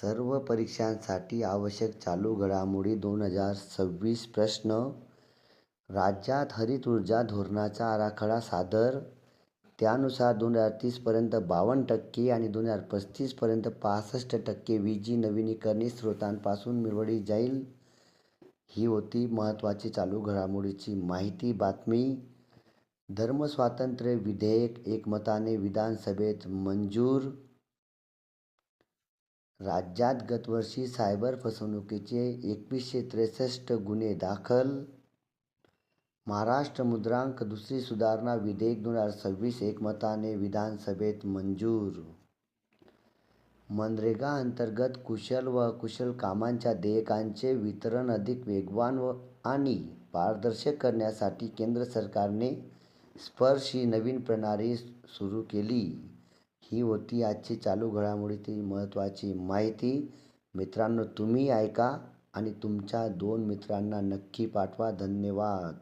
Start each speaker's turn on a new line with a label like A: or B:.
A: सर्व परीक्षांसाठी आवश्यक चालू घडामोडी 2026 प्रश्न. राज्यात हरित ऊर्जा धोरणाचा आराखडा सादर. त्यानुसार 2030 पर्यंत 52% आणि 2035 पर्यंत 65% वीज नवीकरणीय स्रोतांपासून मिळवली जाईल. ही होती महत्त्वाची चालू घडामोडीची माहिती. बातमी. धर्मस्वातंत्र्य विधेयक एकमताने विधानसभेत मंजूर. राज्यात गतवर्षी सायबर फसवणुकीचे 2163 गुन्हे दाखल. महाराष्ट्र मुद्रांक दुसरी सुधारणा विधेयक 2026 एकमताने विधानसभेत मंजूर. मनरेगा अंतर्गत कुशल व अकुशल कामांच्या देयकांचे वितरण अधिक वेगवान आणि पारदर्शक करण्यासाठी केंद्र सरकारने स्पर्श ही नवीन प्रणाली सुरू केली. ही होती आजची चालू घडामोडीची महत्त्वाची माहिती. मित्रांनो, तुम्ही ऐका आणि तुमच्या 2 मित्रांना नक्की पाठवा. धन्यवाद.